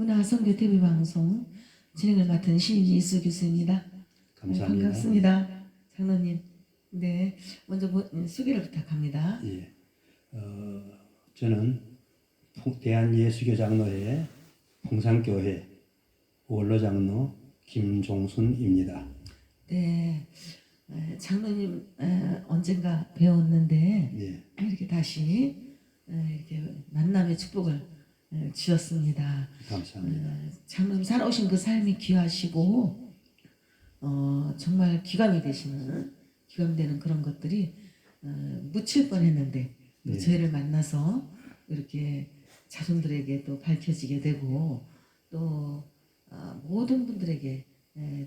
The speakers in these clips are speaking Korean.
문화 선교 TV 방송 진행을 맡은 신이수 교수입니다. 감사합니다. 네, 반갑습니다. 장로님. 네, 먼저 소개를 부탁합니다. 예, 저는 대한예수교 장로회 풍산교회 원로 장로 김종순입니다. 네, 장로님 언젠가 배웠는데 예, 이렇게 다시 이렇게 만남의 축복을 주셨습니다. 감사합니다. 장로님 살아오신 그 삶이 귀하시고 정말 기감되는 그런 것들이 묻힐 뻔했는데 또 네. 저희를 만나서 이렇게 자손들에게 또 밝혀지게 되고 또 모든 분들에게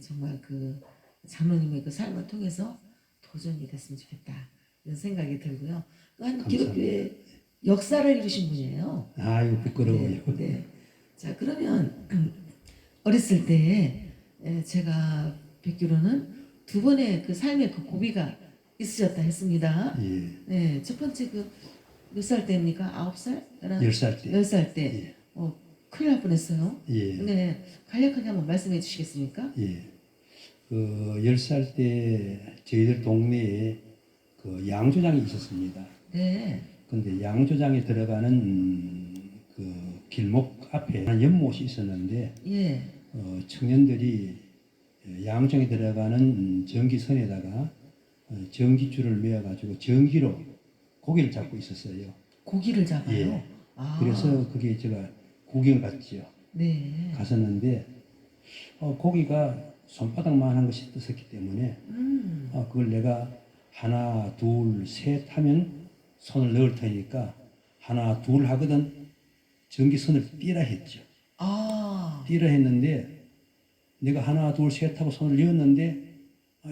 정말 그 장로님의 그 삶을 통해서 도전이 됐으면 좋겠다 이런 생각이 들고요. 한 기독교의 역사를 이루신 분이에요. 아유 부끄러워요. 네, 네. 자 그러면 어렸을 때 제가 뵙기로는 두 번의 그 삶의 그 고비가 있으셨다 했습니다. 예, 네, 첫 번째 그 몇 살 때입니까? 9살? 10살 때. 10살 때. 예. 큰일 날 뻔했어요. 예, 네, 간략하게 한번 말씀해 주시겠습니까? 예. 그 10살 때 저희들 동네에 그 양조장이 있었습니다. 네, 근데 양조장에 들어가는 그 길목 앞에 한 연못이 있었는데 예, 청년들이 양조장에 들어가는 전기선에다가 전기줄을 메어가지고 전기로 고기를 잡고 있었어요. 고기를 잡아요. 예. 아, 그래서 그게 제가 구경을 갔지요. 네, 갔었는데 고기가 손바닥만한 것이 떴었기 때문에 그걸 내가 하나, 둘, 셋 하면 손을 넣을 테니까 하나, 둘 하거든 전기선을 띄라 했죠. 아, 띄라 했는데 내가 하나, 둘, 셋 하고 손을 넣었는데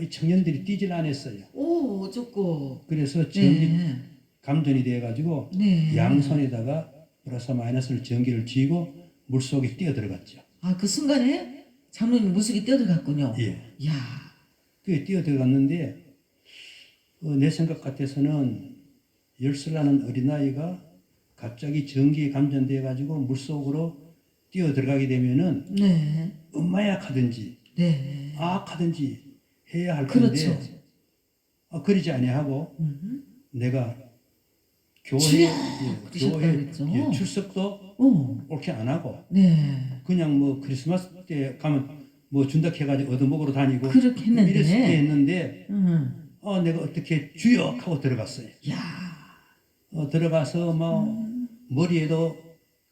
이 청년들이 띄질 않았어요. 오, 어쩌고. 그래서 전기 네, 감전이 돼가지고 네. 양손에다가 플러스 마이너스를 전기를 쥐고 물속에 뛰어 들어갔죠. 아, 그 순간에 장로님 물속에 뛰어들어갔군요. 예. 야, 그 뛰어 들어갔는데 내 생각 같아서는 10살 나는 어린아이가 갑자기 전기에 감전돼 가지고 물속으로 뛰어 들어가게 되면은 네, 엄마약하든지 네. 아악하든지 해야 할 텐데 그렇죠. 그러지 아니하고 내가 교회 그러셨다 그랬죠. 출석도 오, 옳게 안 하고 네. 그냥 뭐 크리스마스 때 가면 뭐 준다 해가지고 얻어먹으러 다니고 그렇게 했는데. 이랬을 때 했는데 음. 내가 어떻게 주역 하고 들어갔어요. 야, 들어가서 뭐 머리에도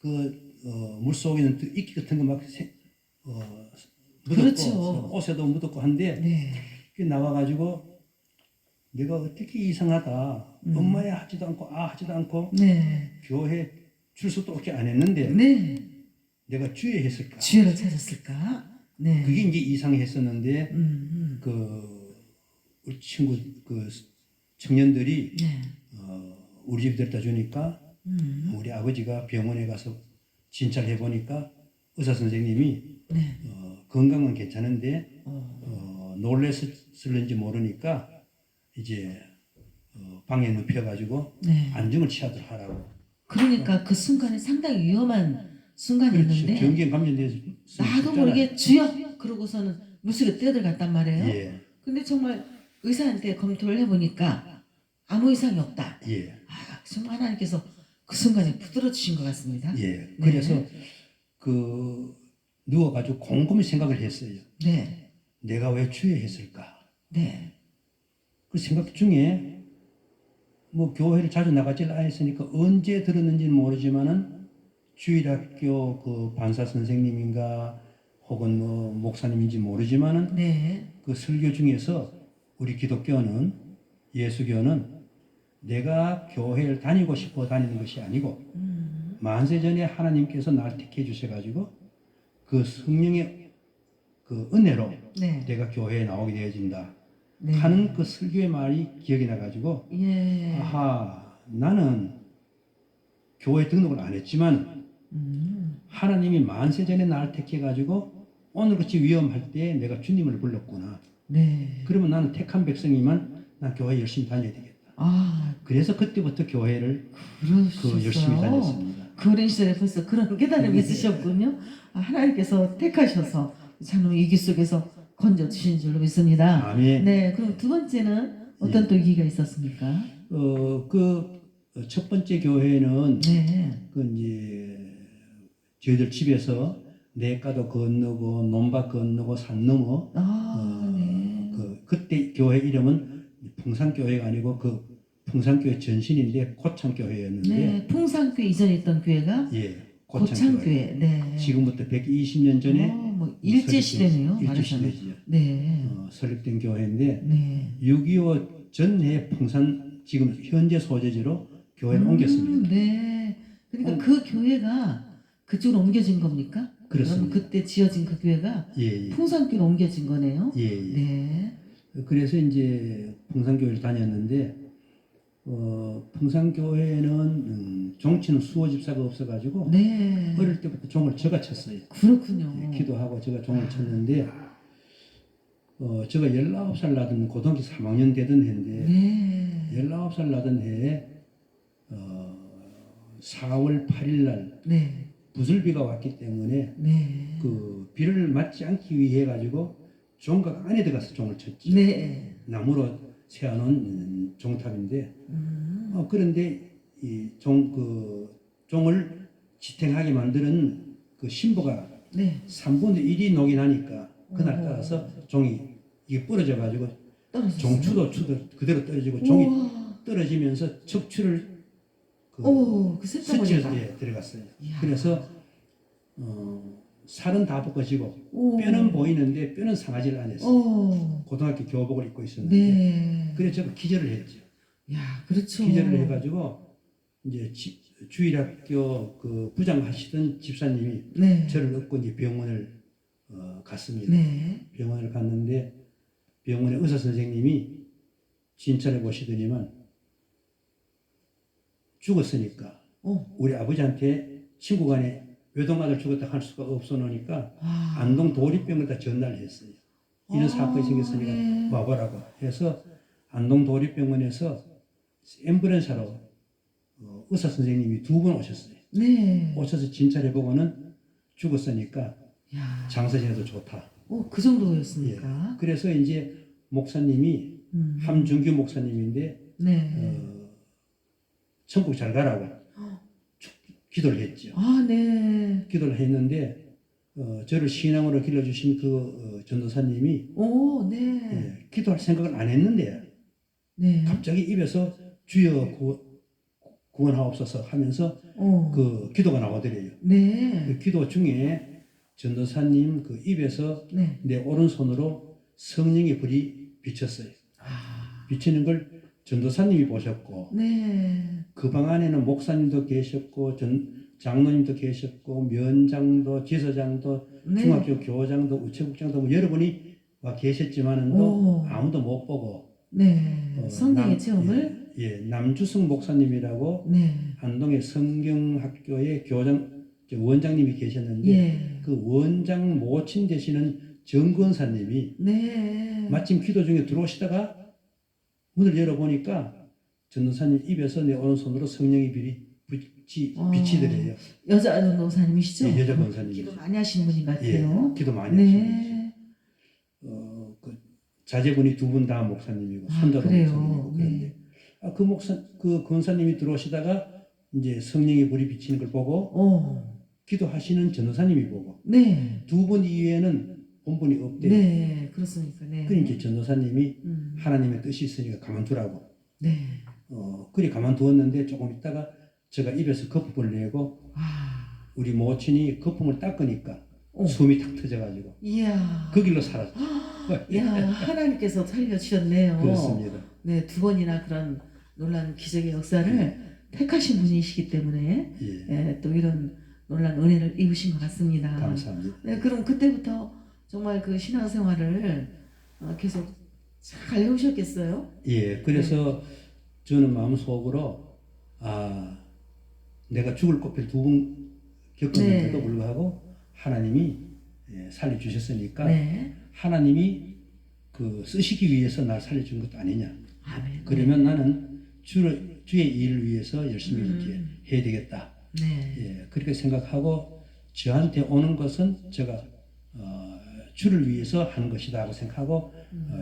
그 물속에는 이끼 같은 거 막 묻었고 그렇죠. 옷에도 묻었고 한데 네. 그 나와가지고 내가 어떻게 이상하다 엄마야 하지도 않고 하지도 않고 네. 교회 출석도 그렇게 안 했는데 네. 내가 주의했을까? 주여를 찾았을까? 네. 그게 이제 이상했었는데 음. 우리 친구 그 청년들이 네. 우리 집에 데려다 주니까 음. 우리 아버지가 병원에 가서 진찰해 보니까 의사 선생님이 네. 건강은 괜찮은데 놀랬을는지 모르니까 이제 방에 눕혀가지고 네. 안정을 취하도록 하라고. 그러니까 그 순간에 상당히 위험한 그렇죠. 순간이었는데 전기에 감전돼서 나도 모르게 주여 그러고서는 물속에 뛰어들어갔단 말이에요. 예, 근데 정말 의사한테 검토를 해보니까 아무 이상이 없다. 예, 정말 하나님께서 그 순간에 붙들어 주신 것 같습니다. 예. 그래서 그 누워가지고 곰곰이 생각을 했어요. 네. 내가 왜 주의했을까? 네. 그 생각 중에 뭐 교회를 자주 나가질 않았으니까 언제 들었는지는 모르지만은 주일학교 그 반사 선생님인가 혹은 뭐 목사님인지 모르지만은 네. 그 설교 중에서 우리 기독교는 예수교는 내가 교회를 다니고 싶어 다니는 것이 아니고 만세 전에 하나님께서 날 택해 주셔가지고 그 성령의 그 은혜로 네. 내가 교회에 나오게 되어진다 네. 하는 그 설교의 말이 기억이 나가지고 예. 나는 교회 등록을 안 했지만 하나님이 만세 전에 날 택해가지고 오늘같이 위험할 때 내가 주님을 불렀구나. 네. 그러면 나는 택한 백성이면 난 교회 열심히 다녀야 되겠다. 아, 그래서 그때부터 교회를 그러셨어요. 열심히 다녔습니다. 그 어린 시절에 벌써 그런 깨달음이 있으셨군요. 하나님께서 택하셔서 장로님 위기 속에서 건져 주신 줄로 믿습니다. 아멘. 네, 그럼 두 번째는 어떤 또 위기가 있었습니까? 그 첫 번째 교회는 네. 그 이제 저희들 집에서 내과도 건너고 논밭 건너고 산 넘어 네. 그때 교회 이름은 풍산교회가 아니고 그 풍산교회 전신인데 고창교회였는데 네, 풍산교회 이전에 있던 교회가 예 고창교회. 네. 지금부터 120년 전에 뭐 일제 시대네요. 일제 시대죠. 네. 설립된 교회인데 네. 6.25 전해 풍산 지금 현재 소재지로 교회를 옮겼습니다. 네. 그러니까 그 교회가 그쪽으로 옮겨진 겁니까? 그렇습니다. 그럼 그때 지어진 그 교회가 예, 예. 풍산교로 옮겨진 거네요. 예, 예. 네. 그래서 이제 풍산교회를 다녔는데 풍산교회는 종치는 수호 집사가 없어가지고 네. 어릴 때부터 종을 제가 쳤어요. 그렇군요. 예, 기도하고 제가 종을 쳤는데 제가 19살 나던 고등학교 3학년 되던 해인데 네. 19살 나던 해에 4월 8일 날 네. 부슬비가 왔기 때문에 네. 그 비를 맞지 않기 위해 가지고 종각 안에 들어가서 종을 쳤죠. 네. 나무로 세워놓은 종탑인데 그런데 이 종을 지탱하게 만드는 그 신부가 네. 3분의 1이 녹이 나니까 그날 따라서 종이 이게 부러져 가지고 떨어졌어요. 종추도 그대로 떨어지고 종이 우와. 떨어지면서 척추를 그 쇳덩어리가. 스치에 들어갔어요. 이야. 그래서 살은 다 벗겨지고 오. 뼈는 보이는데 뼈는 상하지를 않았어요. 고등학교 교복을 입고 있었는데 네. 그래서 제가 기절을 했죠. 야, 그렇죠. 기절을 해가지고 이제 주일학교 그 부장하시던 집사님이 네. 저를 얻고 이제 병원을 갔습니다. 네. 병원을 갔는데 병원의 의사 선생님이 진찰해 보시더니만 죽었으니까 우리 아버지한테 친구간에 외동아들 죽었다 할 수가 없어 놓으니까 안동 도립병을 다 전달을 했어요. 이런 사건이 생겼으니까 네. 와보라고 해서 안동 도립병원에서 앰뷸런스로 의사 선생님이 2분 오셨어요. 네. 오셔서 진찰해 보고는 죽었으니까 야. 장사지내도 좋다. 그 정도였습니까? 그래서 이제 목사님이 함준규 목사님인데 네. 천국 잘 가라고 기도를 했죠. 네. 기도를 했는데 저를 신앙으로 길러주신 그 전도사님이 네. 기도할 생각을 안 했는데 네. 갑자기 입에서 주여 구원하옵소서 하면서 그 기도가 나오더래요. 네. 그 기도 중에 전도사님 그 입에서 네. 내 오른손으로 성령의 불이 비쳤어요. 비치는 걸 전도사님이 보셨고 네. 그 방 안에는 목사님도 계셨고 장로님도 계셨고 면장도 지서장도 네. 중학교 교장도 우체국장도 뭐 여러분이 와 계셨지만은도 아무도 못 보고 네. 성령의 체험을 남주승 목사님이라고 네. 안동의 성경학교의 원장님이 계셨는데 그 원장 모친 되시는 정권사님이 네. 마침 기도 중에 들어오시다가 문을 열어보니까 전도사님 입에서 내 오른손으로 성령의 비치더래요. 여자 전도사님이시죠? 네, 여자 권사님이시죠. 기도 많이 하시는 분인 것 같아요. 기도 많이 하시는 네. 분이죠. 그 자제분이 2분 다 목사님이고 손자도 목사님이고 그런데 그 권사님이 들어오시다가 이제 성령의 불이 비치는 걸 보고 기도하시는 전도사님이 보고 네. 2분 이외에는 본분이 없대요. 네. 그렇습니까? 네. 그러니까 전도사님이 하나님의 뜻이 있으니까 가만두라고. 네. 그리 가만두었는데 조금 있다가 제가 입에서 거품을 내고 우리 모친이 거품을 닦으니까 숨이 탁 터져가지고 이야. 그 길로 사라졌죠. 야, 하나님께서 살려주셨네요. 그렇습니다. 네, 2번이나 그런 놀라운 기적의 역사를 택하신 분이시기 때문에 또 이런 놀라운 은혜를 입으신 것 같습니다. 감사합니다. 네, 그럼 그때부터 정말 그 신앙생활을 계속 잘 해오셨겠어요? 그래서 저는 마음속으로 내가 죽을 꽃을 2번 겪었는데도 불구하고 하나님이 살려주셨으니까 하나님이 그 쓰시기 위해서 날 살려준 것도 아니냐. 그러면 나는 주의 일을 위해서 열심히 이렇게 해야 되겠다. 네. 예, 그렇게 생각하고 저한테 오는 것은 제가 주를 위해서 하는 것이다 하고 생각하고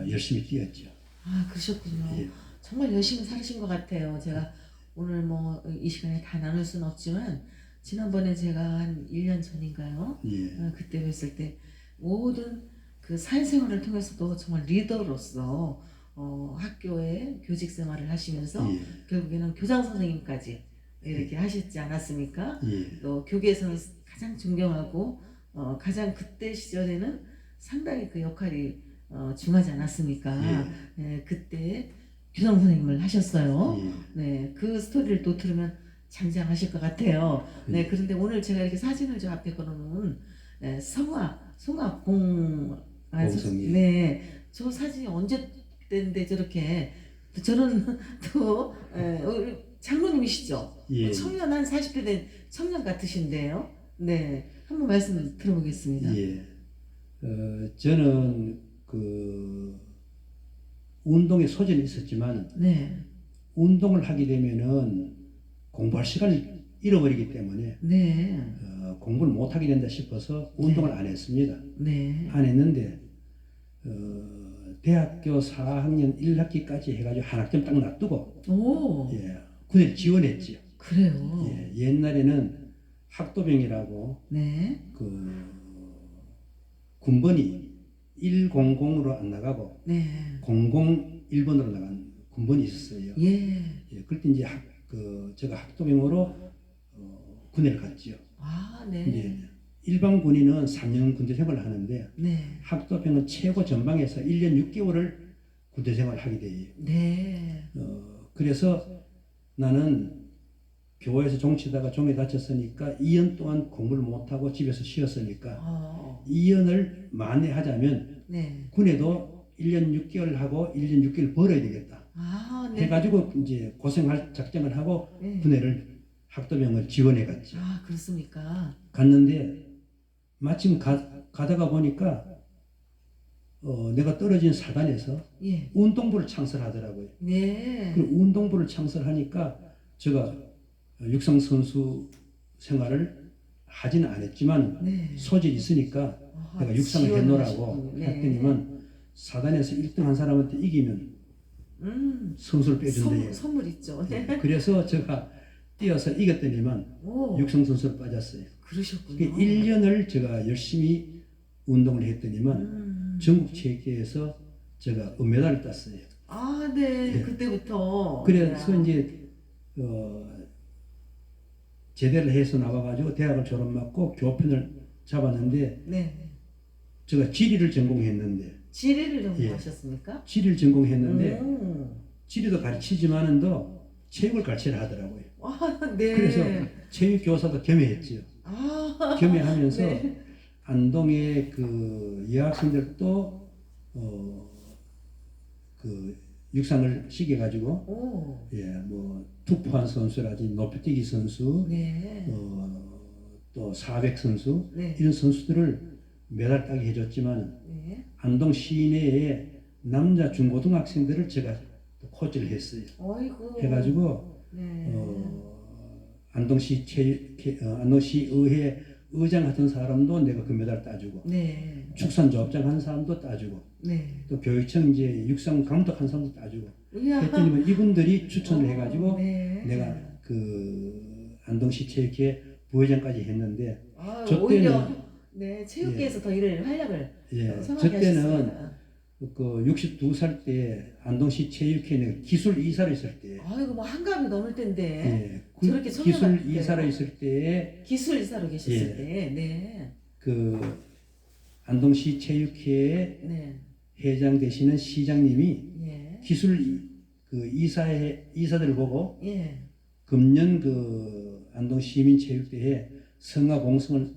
열심히 뛰었죠. 아, 그러셨군요. 예. 정말 열심히 사신 것 같아요. 제가 오늘 뭐 이 시간에 다 나눌 수는 없지만 지난번에 제가 한 1년 전인가요? 예. 그때 뵀을 때 모든 그 사회생활을 통해서도 정말 리더로서 학교에 교직 생활을 하시면서 예. 결국에는 교장 선생님까지 이렇게 하셨지 않았습니까? 예. 또 교계에서는 가장 존경하고 가장 그때 시절에는 상당히 그 역할이 중하지 않았습니까? 네, 그때 교장 선생님을 하셨어요. 예. 네, 그 스토리를 또 들으면 장장하실 것 같아요. 네, 그런데 오늘 제가 이렇게 사진을 저 앞에 걸어놓은 봉성이. 네, 저 사진이 언제 때인데 저렇게 저는 또 장로님이시죠? 예. 청년 한 40대 된 청년 같으신데요. 네, 한번 말씀 들어보겠습니다. 예. 저는 그 운동에 소질이 있었지만 네, 운동을 하게 되면은 공부할 시간을 잃어버리기 때문에 네, 공부를 못 하게 된다 싶어서 운동을 안 했습니다. 네, 안 했는데 대학교 4학년 1학기까지 해가지고 한 학점 딱 놔두고 오, 군에 지원했지요. 그래요. 옛날에는 학도병이라고 네, 그 군번이 100으로 안 나가고 네, 001번으로 나간 군번이 있었어요. 예, 그때 이제 제가 학도병으로 군에를 갔지요. 아, 네, 이제 일반 군인은 3년 군대 생활을 하는데 네, 학도병은 최고 전방에서 1년 6개월을 군대 생활을 하게 돼요. 네, 그래서 나는 교회에서 종치다가 종에 다쳤으니까 2년 동안 공부를 못하고 집에서 쉬었으니까 2년을 만회하자면 네, 군에도 1년 6개월 하고 1년 6개월 벌어야 되겠다 아, 네, 해가지고 이제 고생할 작정을 하고 네. 군에를 학도병을 지원해 갔죠. 아, 그렇습니까? 갔는데 마침 가다가 보니까 내가 떨어진 사단에서 예, 운동부를 창설하더라고요. 네, 그 운동부를 창설하니까 제가 육상 선수 생활을 하지는 않았지만 네, 소질이 있으니까 아하, 내가 육상을 해놓으라고 지원하셨군요. 네. 했더니만 사단에서 1등 한 사람한테 이기면 선수를 빼준대요. 선물 있죠. 네. 그래서 제가 뛰어서 이겼더니만 오, 육상 선수로 빠졌어요. 그러셨군요. 1년을 제가 열심히 운동을 했더니만 전국 체육회에서 제가 은메달을 땄어요. 아, 네, 예. 그때부터. 그래서 야. 이제 제대를 해서 나와가지고 대학을 졸업하고 교편을 잡았는데 네, 제가 지리를 전공했는데 지리를 전공하셨습니까? 지리를 전공했는데 오. 지리도 가르치지만은도 체육을 가르치려 하더라고요. 아, 네. 그래서 체육 교사도 겸해했지요. 아, 겸해하면서 네. 안동의 그 여학생들도 그 육상을 시켜가지고 오, 뭐 투포한 선수라든지 높이뛰기 선수, 네, 또 400 선수 네, 이런 선수들을 메달 따게 해줬지만 네. 안동 시내의 남자 중고등학생들을 제가 또 코치를 했어요. 어이구. 해가지고 네. 안동시의회 의장 같은 사람도 내가 금메달 따주고 네, 축산조합장 한 사람도 따주고 네. 또 교육청 이제 육상 감독 한 사람도 따주고 이야. 했더니 이분들이 추천을 해가지고 네. 내가 그 안동시 체육회 부회장까지 했는데 아, 저 오히려 때는 네, 체육계에서 더 일을 활약을 저 성하게 때는 하셨어요. 그 62살 때 안동시 체육회 내가 기술 이사로 있을 때 아이고 뭐 한갑이 넘을 텐데 저렇게 기술 청년한테 이사로 있을 때에 기술 이사로 계셨을 예. 때, 네, 그 안동시 체육회의 네, 회장 되시는 시장님이 예, 기술 그 이사들을 보고 예. 금년 그 안동 시민체육대회 성화 공성을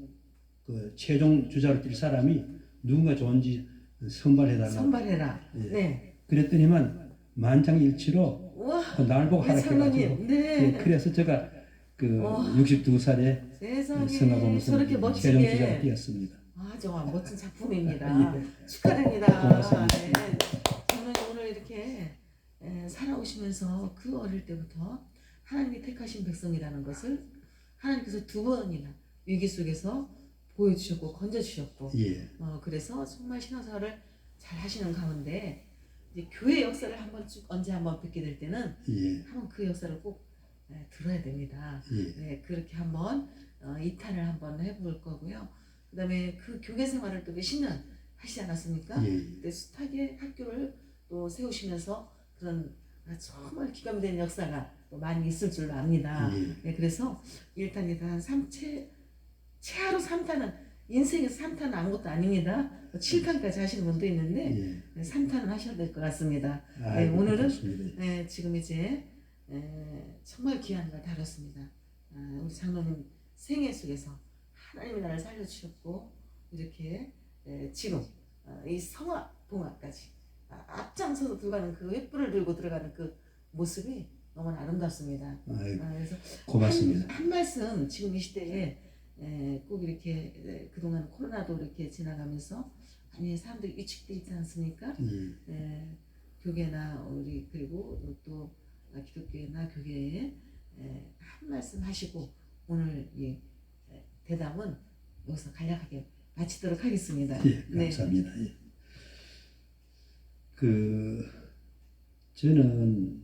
그 최종 주자로 뛸 사람이 누군가 좋은지 선발해달라고. 선발해라. 예. 네. 그랬더니만 만장일치로 우와. 날 보고 우리 하락해가지고. 장로님. 네. 그래서 제가 그 와. 62살에 세상에 성화 공성 저렇게 최종 주자로 멋지게. 뛰었습니다. 아, 정말 멋진 작품입니다. 예. 축하드립니다. 고맙습니다. 네. 저는 오늘 이렇게 살아오시면서 그 어릴 때부터 하나님이 택하신 백성이라는 것을 하나님께서 두 번이나 위기 속에서 보여주셨고 건져주셨고 예. 그래서 정말 신앙생활을 잘 하시는 가운데 이제 교회 역사를 한번 쭉 언제 한번 뵙게 될 때는 예. 한번 그 역사를 꼭 들어야 됩니다. 예. 네, 그렇게 한번 2탄을 한번 해볼 거고요. 그 다음에 그 교계 생활을 또 몇십 년 하시지 않았습니까? 예. 그때 숱하게 학교를 또 세우시면서 그런 정말 기감된 역사가 또 많이 있을 줄로 압니다. 예. 네, 그래서 1탄, 2탄, 최하로 3탄은 인생에서 3탄은 아무것도 아닙니다. 7탄까지 하시는 분도 있는데 예. 네, 3탄은 하셔야 될 것 같습니다. 네, 아이고, 오늘은 고맙습니다. 지금 이제 정말 귀한 걸 다뤘습니다. 우리 장로님 생애 속에서 하나님이 나를 살려주셨고 이렇게 지금 이 성화 봉화까지 앞장서서 들어가는 그 횃불을 들고 들어가는 그 모습이 너무 아름답습니다. 아이고, 그래서 고맙습니다. 한 말씀 지금 이 시대에 꼭 이렇게 그동안 코로나도 이렇게 지나가면서 많이 사람들이 위축돼 있지 않습니까? 교계나 우리 그리고 또 기독교나 교계에 한 말씀 하시고 오늘 이 대담은 여기서 간략하게 마치도록 하겠습니다. 예, 감사합니다. 예. 저는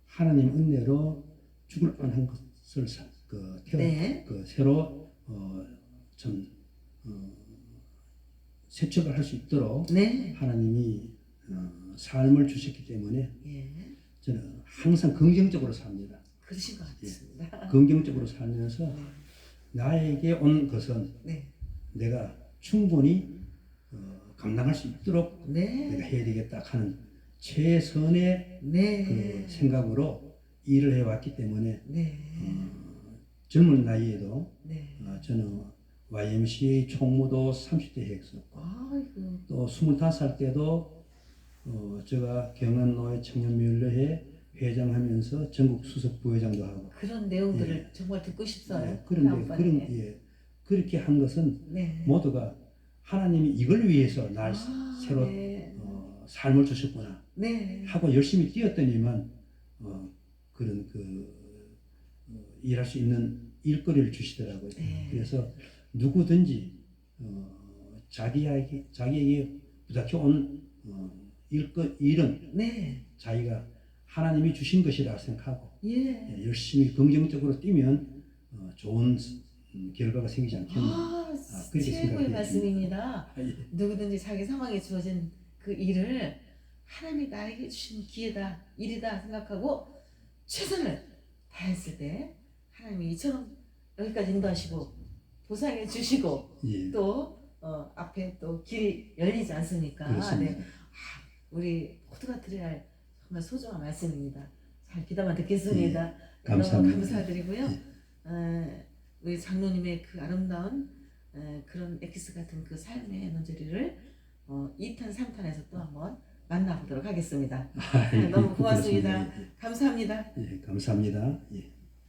하나님 은혜로 죽을 뻔한 것을 새로 좀 새 출발할 수 있도록 네. 하나님이 삶을 주셨기 때문에 예. 저는 항상 긍정적으로 삽니다. 그러신 것 같습니다. 긍정적으로 살면서 네. 나에게 온 것은 네. 내가 충분히 감당할 수 있도록 네. 내가 해야 되겠다 하는 최선의 네. 그 생각으로 일을 해왔기 때문에 네. 젊은 나이에도 네. 저는 YMCA 총무도 30대 했었고 아이고. 또 25살 때도 제가 경안노회 청년미울회에 회장하면서 전국 수석 부회장도 하고 그런 내용들을 예. 정말 듣고 싶어요. 예, 그런데 그렇게 한 것은 네. 모두가 하나님이 이걸 위해서 날 새로 네. 삶을 주셨구나 네. 하고 열심히 뛰었더니만 그런 일할 수 있는 일거리를 주시더라고요. 네. 그래서 누구든지 자기에게 부닥쳐 온 일은 네. 자기가 하나님이 주신 것이라 생각하고 예. 열심히 긍정적으로 뛰면 좋은 결과가 생기지 않겠나. 그렇게 최고의 생각해요. 말씀입니다. 예. 누구든지 자기 상황에 주어진 그 일을 하나님이 나에게 주신 기회다, 일이다 생각하고 최선을 다했을 때 하나님이 이처럼 여기까지 인도하시고 보상해 주시고 예. 또 앞에 또 길이 열리지 않습니까? 그렇습니다. 네. 우리 모두가 드려야 할 정말 소중한 말씀입니다. 잘 귀담아 듣겠습니다. 예. 감사합니다. 너무 감사드리고요. 우리 장로님의 그 아름다운 그런 엑기스 같은 그 삶의 에너지를 2탄, 3탄에서 또 한번 만나보도록 하겠습니다. 너무 고맙습니다. 그렇습니다. 감사합니다. 예, 감사합니다. 예.